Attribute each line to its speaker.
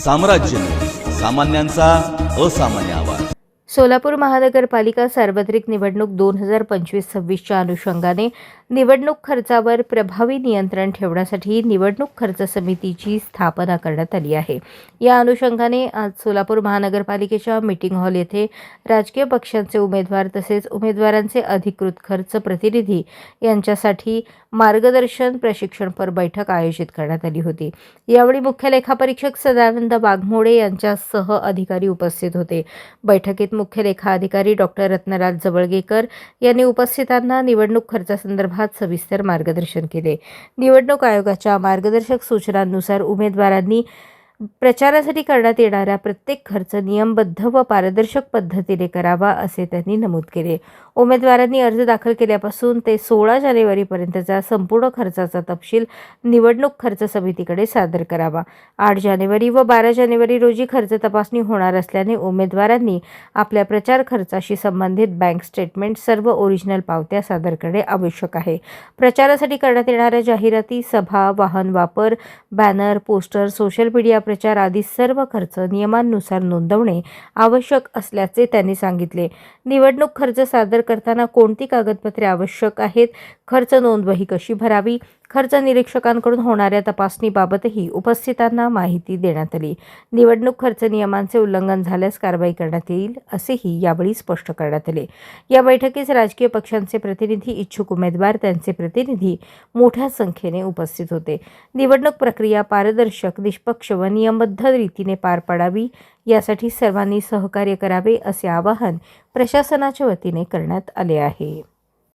Speaker 1: साम्राज्य सामान्यांचा असामान्य आवाज।
Speaker 2: सोलापूर महानगरपालिका सार्वत्रिक निवडणूक 2025-26च्या अनुषंगाने निवडणूक खर्चावर प्रभावी नियंत्रण ठेवण्यासाठी निवडणूक खर्च समितीची स्थापना करण्यात आली आहे। या अनुषंगाने आज सोलापूर महानगरपालिकेच्या मीटिंग हॉल येथे राजकीय पक्षांचे उमेदवार तसेच उमेदवारांचे अधिकृत खर्च प्रतिनिधी यांच्यासाठी मार्गदर्शन प्रशिक्षणपर बैठक आयोजित करण्यात आली होती। यावेळी मुख्य लेखापरीक्षक सदानंद वाघमोडे यांच्यासह अधिकारी उपस्थित होते। बैठकीत मुख्य लेखा अधिकारी डॉक्टर रत्नराज जवळगेकर यांनी उपस्थितांना निवडणूक खर्चासंदर्भात सविस्तर मार्गदर्शन केले। निवडणूक आयोगाच्या मार्गदर्शक सूचनांनुसार उमेदवारांनी प्रचारासाठी करण्यात येणारा प्रत्येक खर्च नियमबद्ध व पारदर्शक पद्धतीने करावा असे त्यांनी नमूद केले। उमेदवारांनी अर्ज दाखल केल्यापासून ते 16 जानेवारीपर्यंतचा संपूर्ण खर्चाचा तपशील निवडणूक खर्च समितीकडे सादर करावा। 8 जानेवारी व 12 जानेवारी रोजी खर्च तपासणी होणार असल्याने उमेदवारांनी आपल्या प्रचार खर्चाशी संबंधित बँक स्टेटमेंट सर्व ओरिजिनल पावत्या सादर करणे आवश्यक आहे। प्रचारासाठी करण्यात येणाऱ्या जाहिराती, सभा, वाहन वापर, बॅनर, पोस्टर, सोशल मीडिया प्रचार आदी सर्व खर्च नियमांनुसार नोंदवणे आवश्यक असल्याचे त्यांनी सांगितले। निवडणूक खर्च सादर करताना कोणती कागदपत्रे आवश्यक आहेत, खर्च नोंदवही कशी भरावी, खर्च निरीक्षकांकडून होणाऱ्या तपासणीबाबतही उपस्थितांना माहिती देण्यात आली। निवडणूक खर्च नियमांचे उल्लंघन झाल्यास कारवाई करण्यात येईल असेही यावेळी स्पष्ट करण्यात आले। या बैठकीस राजकीय पक्षांचे प्रतिनिधी, इच्छुक उमेदवार, त्यांचे प्रतिनिधी मोठ्या संख्येने उपस्थित होते। निवडणूक प्रक्रिया पारदर्शक, निष्पक्ष व नियमबद्ध रीतीने पार पडावी यासाठी सर्वांनी सहकार्य करावे असे आवाहन प्रशासनाच्या वतीने करण्यात आले आहे।